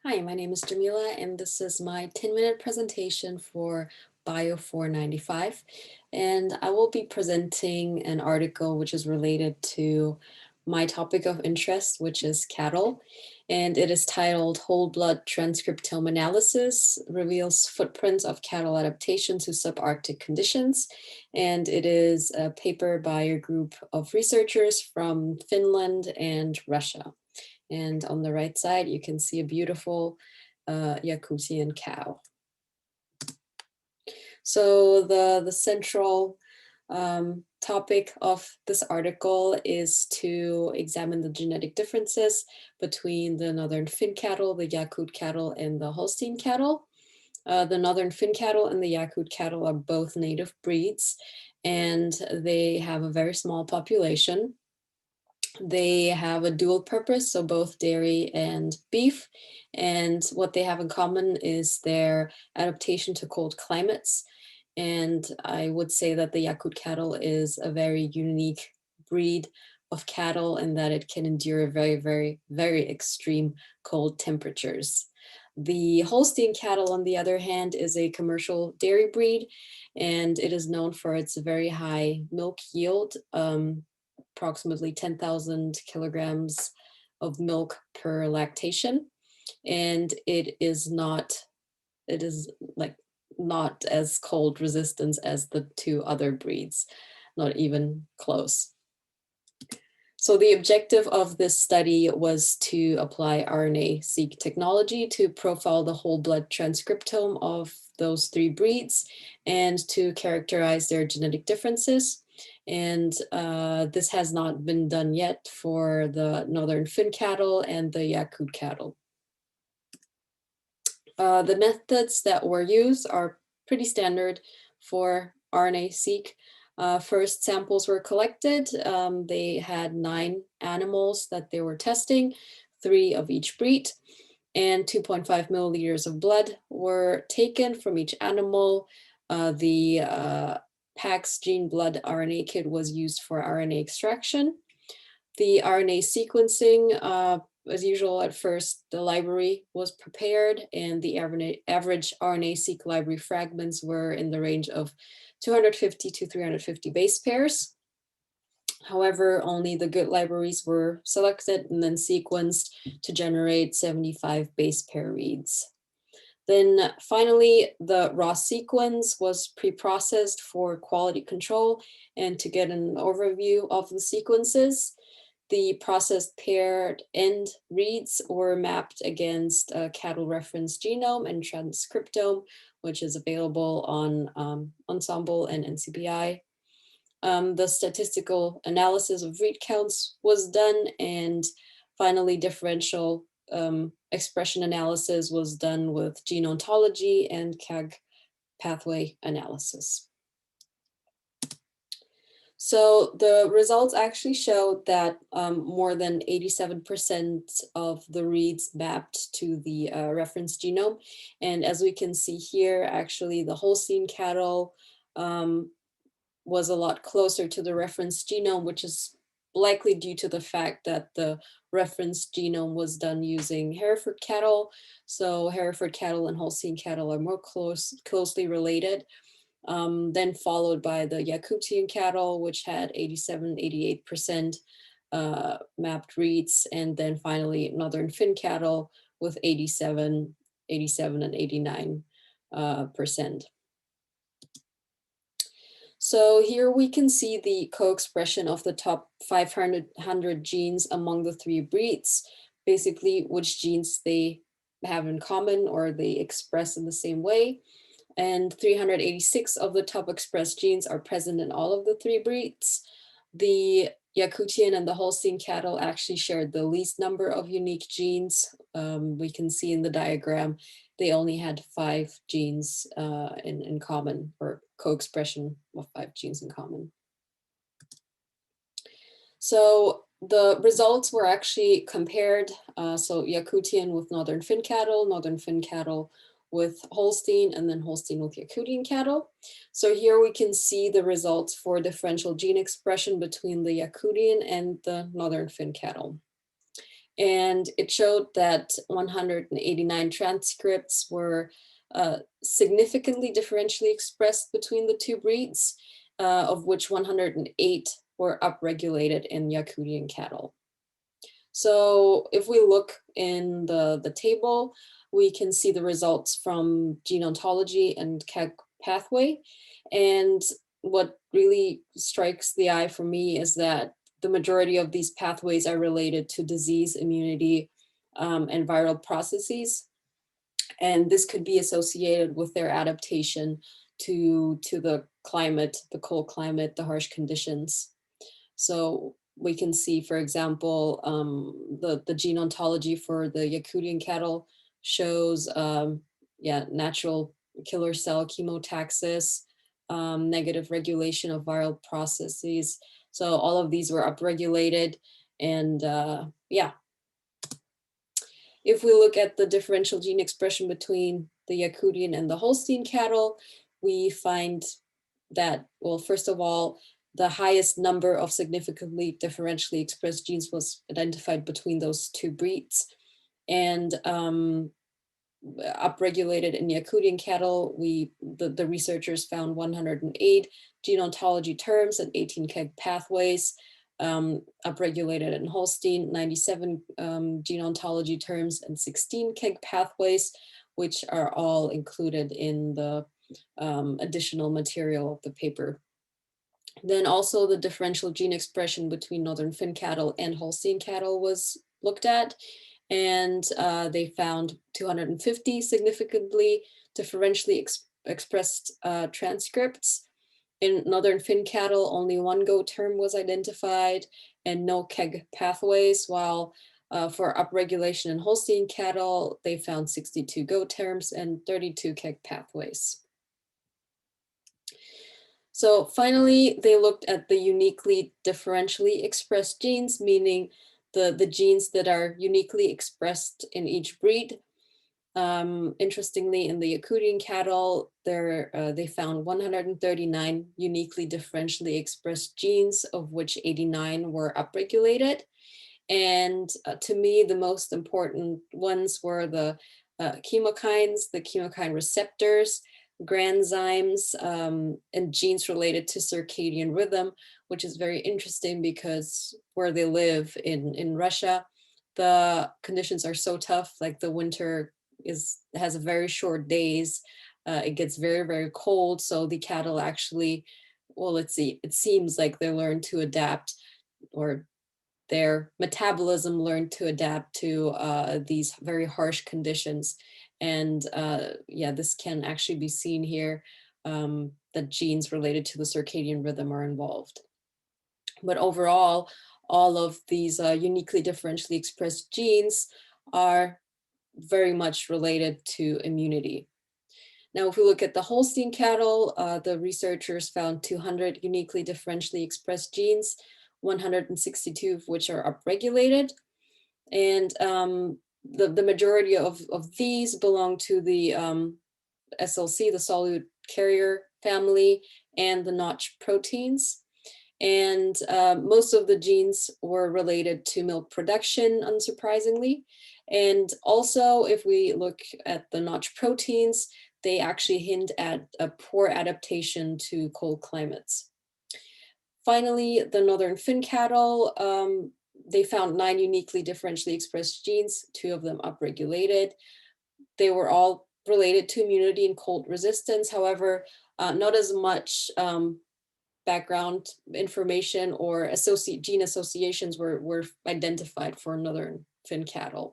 Hi, my name is Jamila, and this is my 10-minute presentation for BIO495. And I will be presenting an article which is related to my topic of interest, which is cattle. And it is titled Whole Blood Transcriptome Analysis Reveals Footprints of Cattle Adaptation to Subarctic Conditions. And it is a paper by a group of researchers from Finland and Russia. And on the right side, you can see a beautiful Yakutian cow. So the central topic of this article is to examine the genetic differences between the northern Finncattle, the Yakut cattle, and the Holstein cattle. The northern Finncattle and the Yakut cattle are both native breeds, and they have a very small population. They have a dual purpose, so both dairy and beef. And what they have in common is their adaptation to cold climates. And I would say that the Yakut cattle is a very unique breed of cattle in that it can endure very, very, very extreme cold temperatures. The Holstein cattle, on the other hand, is a commercial dairy breed, and it is known for its very high milk yield. Approximately 10,000 kilograms of milk per lactation. And it is like not as cold resistance as the two other breeds, not even close. So the objective of this study was to apply RNA-seq technology to profile the whole blood transcriptome of those three breeds and to characterize their genetic differences. And this has not been done yet for the northern Finncattle and the Yakut cattle. The methods that were used are pretty standard for RNA-seq. First, samples were collected. They had 9 animals that they were testing, 3 of each breed, and 2.5 milliliters of blood were taken from each animal. The PAX gene blood RNA kit was used for RNA extraction. The RNA sequencing, as usual, at first, the library was prepared and the average RNA-seq library fragments were in the range of 250 to 350 base pairs. However, only the good libraries were selected and then sequenced to generate 75 base pair reads. Then finally, the raw sequence was pre-processed for quality control and to get an overview of the sequences. The processed paired end reads were mapped against a cattle reference genome and transcriptome, which is available on Ensemble and NCBI. The statistical analysis of read counts was done, and finally differential expression analysis was done with gene ontology and CAG pathway analysis. So the results actually showed that more than 87% of the reads mapped to the reference genome. And as we can see here, actually the Holstein cattle was a lot closer to the reference genome, which is likely due to the fact that the reference genome was done using Hereford cattle. So Hereford cattle and Holstein cattle are more closely related. Then followed by the Yakutian cattle, which had 87, 88% mapped reads, and then finally northern Finncattle with 87 and 89%. So here we can see the co-expression of the top 500 genes among the 3 breeds, basically which genes they have in common or they express in the same way. And 386 of the top expressed genes are present in all of the 3 breeds. The Yakutian and the Holstein cattle actually shared the least number of unique genes. We can see in the diagram, they only had 5 genes in common, or co-expression of 5 genes in common. So the results were actually compared. So Yakutian with northern Finncattle with Holstein, and then Holstein with Yakutian cattle. So here we can see the results for differential gene expression between the Yakutian and the northern Finncattle. And it showed that 189 transcripts were significantly differentially expressed between the two breeds, of which 108 were upregulated in Yakutian cattle. So if we look in the table, we can see the results from gene ontology and KEGG pathway. And what really strikes the eye for me is that the majority of these pathways are related to disease, immunity, and viral processes. And this could be associated with their adaptation to the climate, the cold climate, the harsh conditions. So we can see, for example, the gene ontology for the Yakutian cattle shows, natural killer cell chemotaxis, negative regulation of viral processes. So all of these were upregulated, and if we look at the differential gene expression between the Yakutian and the Holstein cattle, we find that, well, first of all, the highest number of significantly differentially expressed genes was identified between those two breeds. And upregulated in Yakutian cattle, the researchers found 108 gene ontology terms and 18 KEGG pathways. Upregulated in Holstein, 97 gene ontology terms and 16 KEGG pathways, which are all included in the additional material of the paper. Then also the differential gene expression between northern Finncattle and Holstein cattle was looked at, and they found 250 significantly differentially expressed transcripts. In northern Finncattle, only one GO term was identified and no KEGG pathways, while for upregulation in Holstein cattle, they found 62 GO terms and 32 KEGG pathways. So finally, they looked at the uniquely differentially expressed genes, meaning the genes that are uniquely expressed in each breed. Interestingly, in the Yakutian cattle, they found 139 uniquely differentially expressed genes, of which 89 were upregulated. And to me, the most important ones were the chemokines, the chemokine receptors, granzymes, and genes related to circadian rhythm, which is very interesting because where they live in Russia, the conditions are so tough, like the winter has a very short days. It gets very, very cold. So the cattle actually, well, let's see, it seems like they learn to adapt, or their metabolism learned to adapt to these very harsh conditions. And this can actually be seen here, that genes related to the circadian rhythm are involved. But overall, all of these uniquely differentially expressed genes are very much related to immunity. Now, if we look at the Holstein cattle, the researchers found 200 uniquely differentially expressed genes, 162 of which are upregulated. And the majority of these belong to the SLC, the solute carrier family, and the notch proteins. And most of the genes were related to milk production, unsurprisingly. And also, if we look at the notch proteins, they actually hint at a poor adaptation to cold climates. Finally, the northern Finncattle, they found 9 uniquely differentially expressed genes, 2 of them upregulated. They were all related to immunity and cold resistance. However, not as much background information or gene associations were identified for northern Finncattle.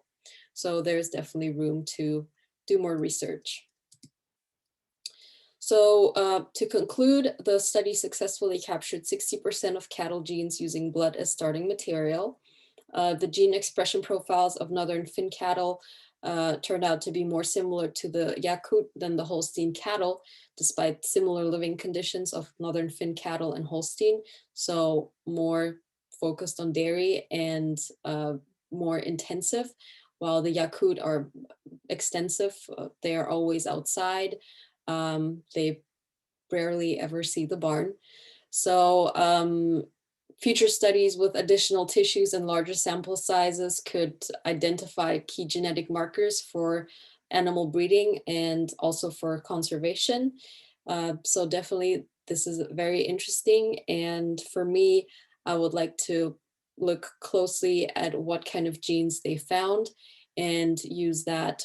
So there's definitely room to do more research. So to conclude, the study successfully captured 60% of cattle genes using blood as starting material. The gene expression profiles of northern Finncattle turned out to be more similar to the Yakut than the Holstein cattle, despite similar living conditions of northern Finncattle and Holstein. So more focused on dairy and more intensive, while the Yakut are extensive. They are always outside. They rarely ever see the barn. So future studies with additional tissues and larger sample sizes could identify key genetic markers for animal breeding and also for conservation. So definitely this is very interesting. And for me, I would like to look closely at what kind of genes they found and use that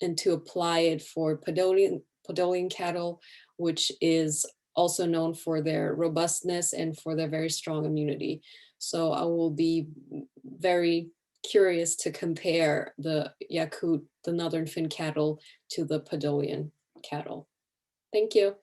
and to apply it for Podolian cattle, which is also known for their robustness and for their very strong immunity. So I will be very curious to compare the Yakut, the northern Finncattle, to the Podolian cattle. Thank you.